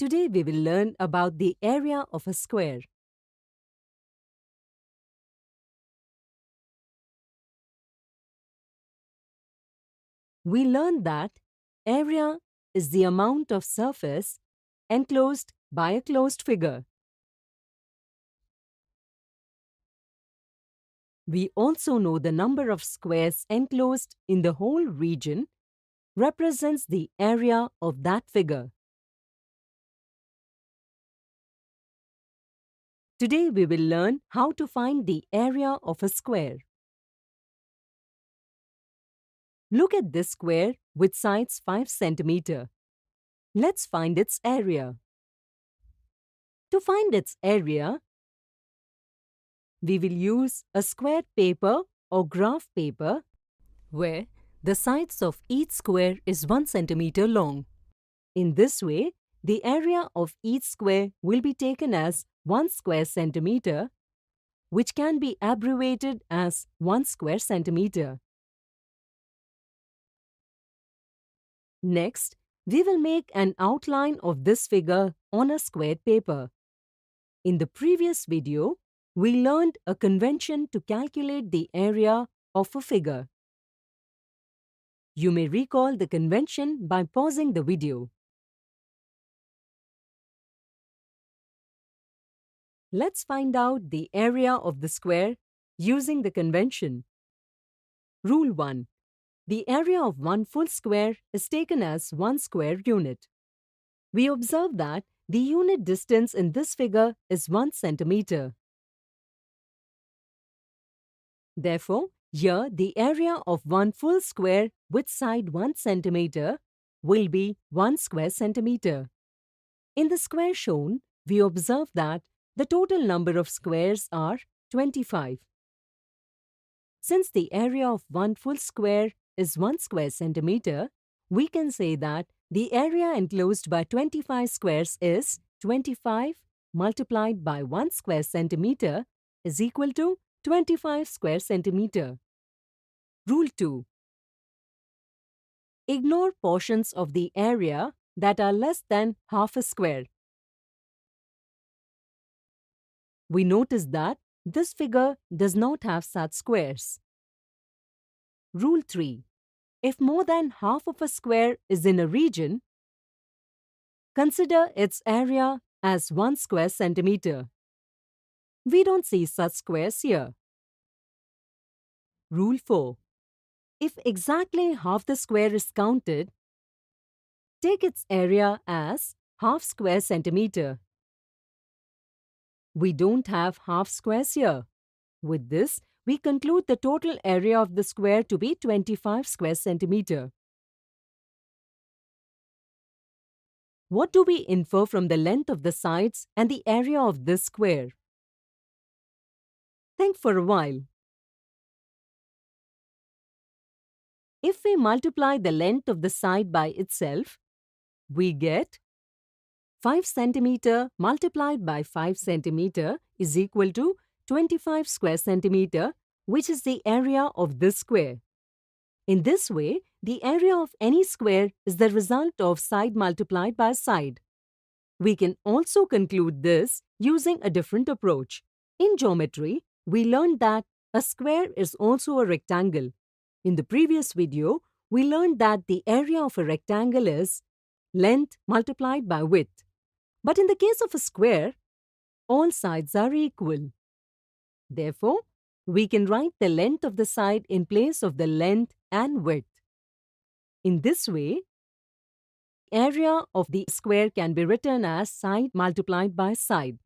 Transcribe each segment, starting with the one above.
Today we will learn about the area of a square. We learned that area is the amount of surface enclosed by a closed figure. We also know the number of squares enclosed in the whole region represents the area of that figure. Today we will learn how to find the area of a square. Look at this square with sides 5 cm. Let's find its area. To find its area, we will use a square paper or graph paper where the sides of each square is 1 centimeter long. In this way, the area of each square will be taken as 1 square centimeter, which can be abbreviated as 1 square centimeter. Next, we will make an outline of this figure on a squared paper. In the previous video, we learned a convention to calculate the area of a figure. You may recall the convention by pausing the video. Let's find out the area of the square using the convention. Rule 1. The area of one full square is taken as 1 square unit. We observe that the unit distance in this figure is 1 centimeter. Therefore, here the area of one full square with side 1 centimeter will be 1 square centimeter. In the square shown, we observe that the total number of squares are 25. Since the area of one full square is 1 square centimeter, we can say that the area enclosed by 25 squares is 25 multiplied by 1 square centimeter is equal to 25 square centimeter. Rule 2. Ignore portions of the area that are less than half a square. We notice that this figure does not have such squares. Rule 3. If more than half of a square is in a region, consider its area as 1 square centimeter. We don't see such squares here. Rule 4. If exactly half the square is counted, take its area as half square centimeter. We don't have half squares here. With this, we conclude the total area of the square to be 25 square centimeter. What do we infer from the length of the sides and the area of this square? Think for a while. If we multiply the length of the side by itself, we get 5 centimeter multiplied by 5 centimeter is equal to 25 square centimeter, which is the area of this square. In this way, the area of any square is the result of side multiplied by side. We can also conclude this using a different approach. In geometry, we learned that a square is also a rectangle. In the previous video, we learned that the area of a rectangle is length multiplied by width. But in the case of a square, all sides are equal. Therefore, we can write the length of the side in place of the length and width. In this way, area of the square can be written as side multiplied by side.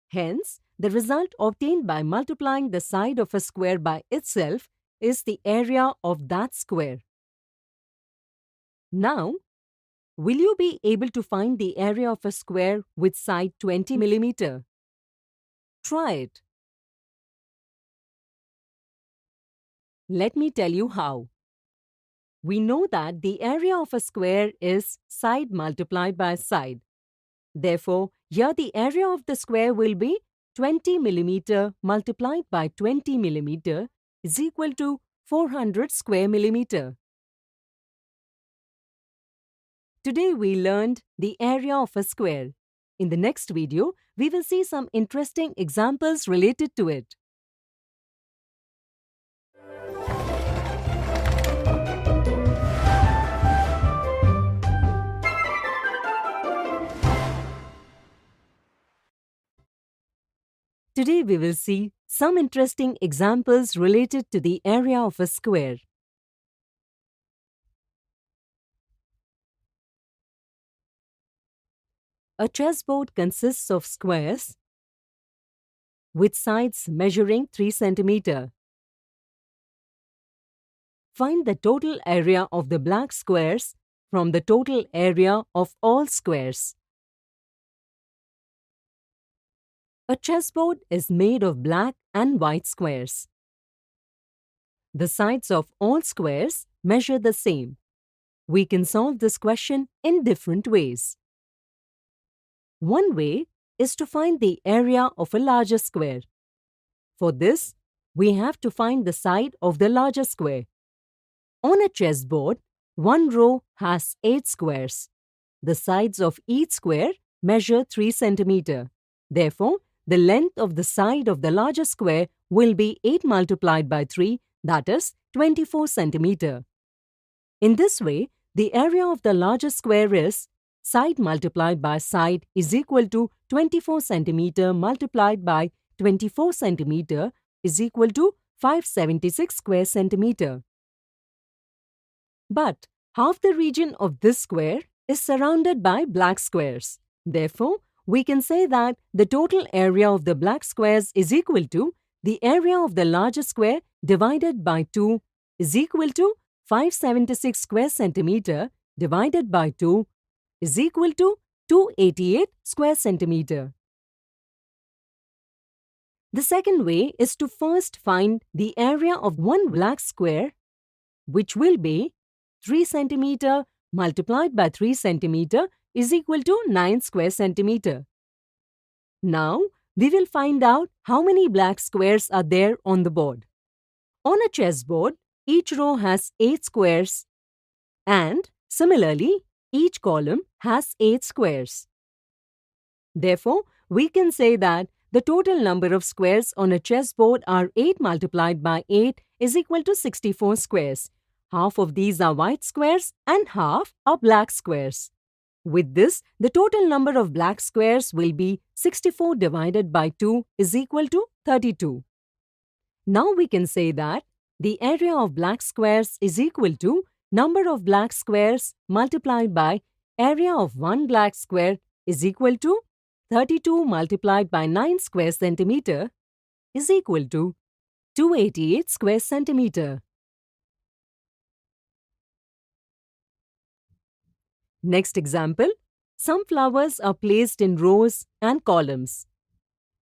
Hence, the result obtained by multiplying the side of a square by itself is the area of that square. Now, will you be able to find the area of a square with side 20 mm? Try it. Let me tell you how. We know that the area of a square is side multiplied by side. Therefore, here the area of the square will be 20 mm multiplied by 20 mm is equal to 400 square millimeter. Today we learned the area of a square. In the next video, we will see some interesting examples related to it. Today we will see some interesting examples related to the area of a square. A chessboard consists of squares with sides measuring 3 cm. Find the total area of the black squares from the total area of all squares. A chessboard is made of black and white squares. The sides of all squares measure the same. We can solve this question in different ways. One way is to find the area of a larger square. For this, we have to find the side of the larger square. On a chessboard, one row has 8 squares. The sides of each square measure 3 cm. Therefore, the length of the side of the larger square will be 8 multiplied by 3, that is 24 cm. In this way, the area of the larger square is side multiplied by side is equal to 24 cm multiplied by 24 cm is equal to 576 square centimeter. But half the region of this square is surrounded by black squares. Therefore, we can say that the total area of the black squares is equal to the area of the larger square divided by 2 is equal to 576 square centimeter divided by 2 is equal to 288 square centimeter. The second way is to first find the area of one black square, which will be 3 cm multiplied by 3 cm is equal to 9 square centimeter. Now, we will find out how many black squares are there on the board. On a chessboard, each row has 8 squares and, similarly, each column has 8 squares. Therefore, we can say that the total number of squares on a chessboard are 8 multiplied by 8 is equal to 64 squares. Half of these are white squares and half are black squares. With this, the total number of black squares will be 64 divided by 2 is equal to 32. Now we can say that the area of black squares is equal to number of black squares multiplied by area of one black square is equal to 32 multiplied by 9 square centimeter is equal to 288 square centimeter. Next example, some flowers are placed in rows and columns.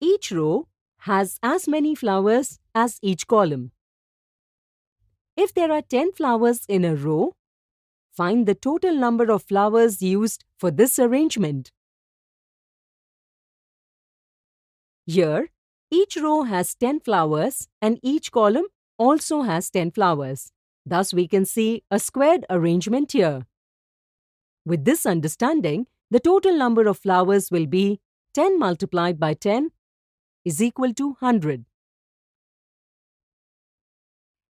Each row has as many flowers as each column. If there are 10 flowers in a row, find the total number of flowers used for this arrangement. Here, each row has 10 flowers and each column also has 10 flowers. Thus, we can see a squared arrangement here. With this understanding, the total number of flowers will be 10 multiplied by 10 is equal to 100.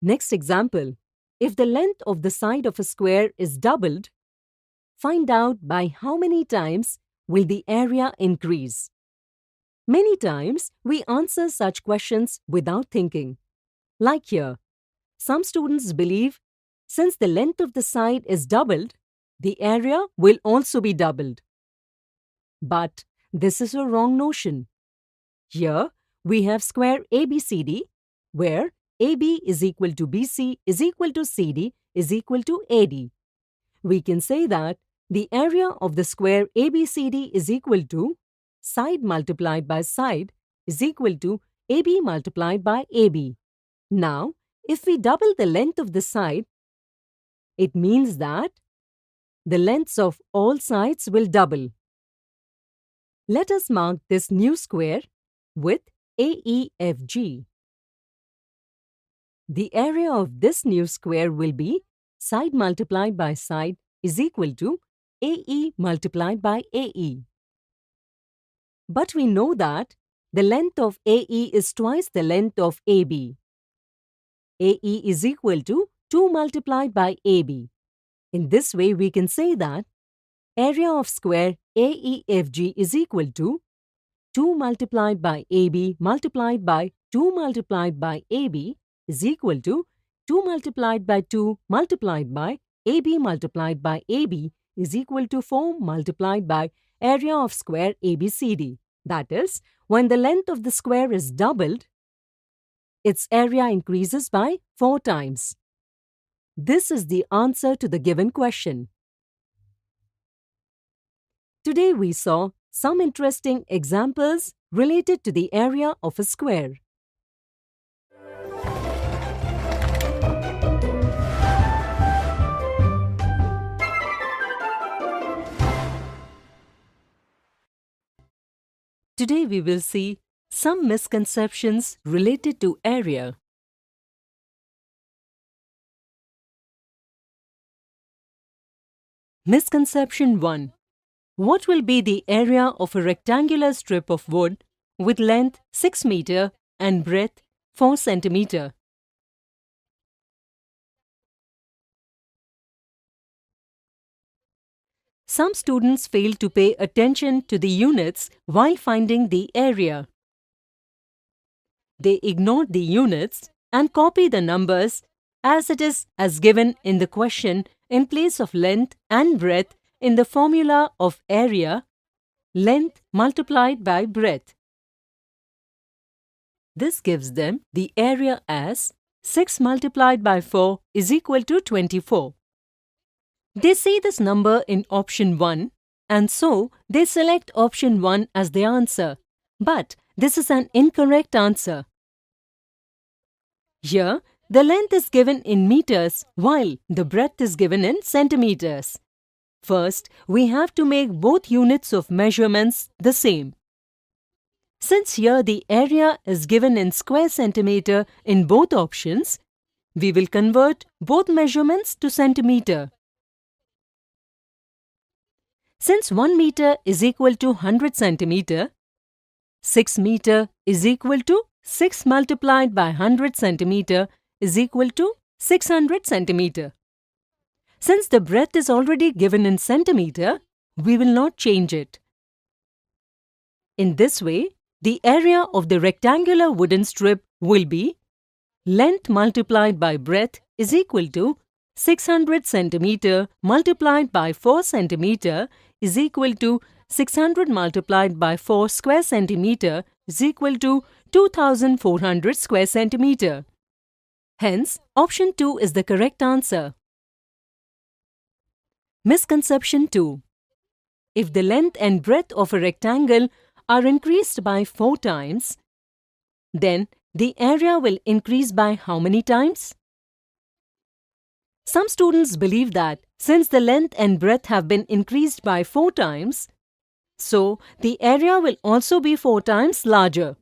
Next example, if the length of the side of a square is doubled, find out by how many times will the area increase. Many times, we answer such questions without thinking. Like here, some students believe since the length of the side is doubled, the area will also be doubled. But this is a wrong notion. Here, we have square ABCD, where AB is equal to BC is equal to CD is equal to AD. We can say that the area of the square ABCD is equal to side multiplied by side is equal to AB multiplied by AB. Now, if we double the length of the side, it means that the lengths of all sides will double. Let us mark this new square with AEFG. The area of this new square will be side multiplied by side is equal to AE multiplied by AE. But we know that the length of AE is twice the length of AB. AE is equal to 2 multiplied by AB. In this way, we can say that area of square AEFG is equal to 2 multiplied by AB multiplied by 2 multiplied by AB is equal to 2 multiplied by 2 multiplied by AB multiplied by AB is equal to 4 multiplied by area of square ABCD. That is, when the length of the square is doubled, its area increases by 4 times. This is the answer to the given question. Today we saw some interesting examples related to the area of a square. Today we will see some misconceptions related to area. Misconception 1. What will be the area of a rectangular strip of wood with length 6 meter and breadth 4 centimeter? Some students fail to pay attention to the units while finding the area. They ignore the units and copy the numbers as it is as given in the question in place of length and breadth in the formula of area, length multiplied by breadth. This gives them the area as 6 multiplied by 4 is equal to 24. They see this number in option 1 and so they select option 1 as the answer. But this is an incorrect answer. Here, the length is given in meters while the breadth is given in centimeters. First, we have to make both units of measurements the same. Since here the area is given in square centimeter in both options, we will convert both measurements to centimeter. Since 1 meter is equal to 100 centimeter, 6 meter is equal to 6 multiplied by 100 centimeter is equal to 600 centimeter. Since the breadth is already given in centimeter, we will not change it. In this way, the area of the rectangular wooden strip will be length multiplied by breadth is equal to 600 centimeter multiplied by 4 centimeter is equal to 600 multiplied by 4 square centimeter is equal to 2400 square centimeter. Hence, option 2 is the correct answer. Misconception 2. If the length and breadth of a rectangle are increased by 4 times, then the area will increase by how many times? Some students believe that since the length and breadth have been increased by 4 times, so the area will also be 4 times larger.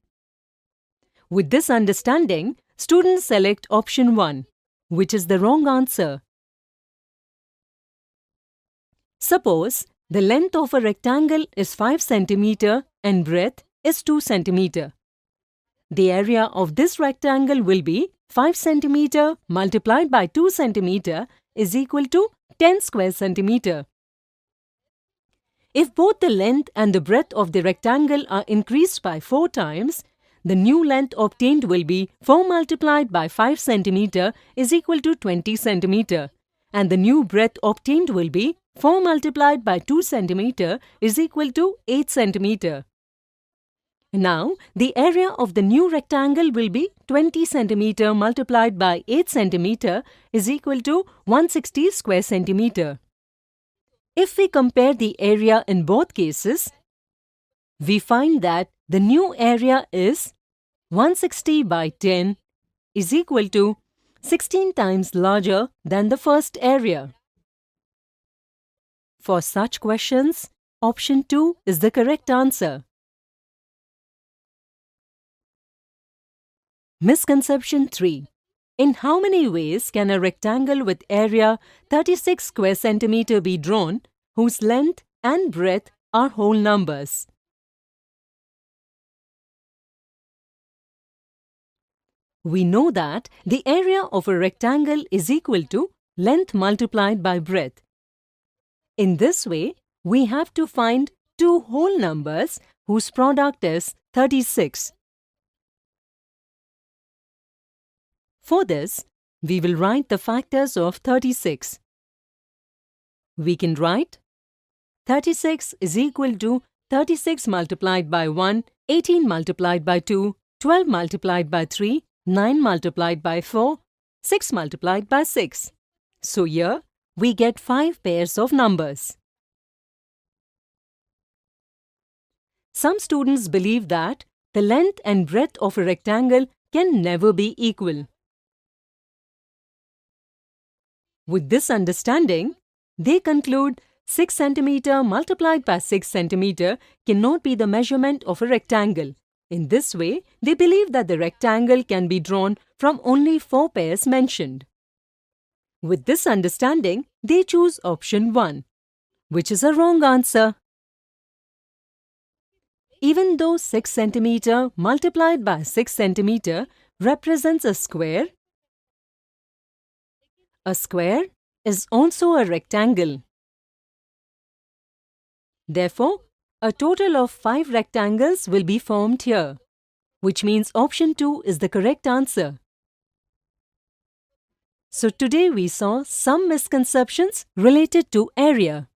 With this understanding, students select option 1, which is the wrong answer. Suppose the length of a rectangle is 5 centimeter and breadth is 2 centimeter. The area of this rectangle will be 5 centimeter multiplied by 2 centimeter is equal to 10 square centimeter. If both the length and the breadth of the rectangle are increased by 4 times, the new length obtained will be 4 multiplied by 5 centimeter is equal to 20 centimeter, and the new breadth obtained will be 4 multiplied by 2 centimeter is equal to 8 centimeter. Now, the area of the new rectangle will be 20 centimeter multiplied by 8 centimeter is equal to 160 square centimeter. If we compare the area in both cases, we find that the new area is 160 by 10 is equal to 16 times larger than the first area. For such questions, option 2 is the correct answer. Misconception 3. In how many ways can a rectangle with area 36 square centimeter be drawn whose length and breadth are whole numbers. We know that the area of a rectangle is equal to length multiplied by breadth. In this way, we have to find two whole numbers whose product is 36. For this, we will write the factors of 36. We can write 36 is equal to 36 multiplied by 1, 18 multiplied by 2, 12 multiplied by 3, 9 multiplied by 4, 6 multiplied by 6. So here, we get 5 pairs of numbers. Some students believe that the length and breadth of a rectangle can never be equal. With this understanding, they conclude 6 cm multiplied by 6 cm cannot be the measurement of a rectangle. In this way, they believe that the rectangle can be drawn from only 4 pairs mentioned. With this understanding, they choose option 1, which is a wrong answer. Even though 6 cm multiplied by 6 cm represents a square is also a rectangle. Therefore, a total of 5 rectangles will be formed here, which means option 2 is the correct answer. So today we saw some misconceptions related to area.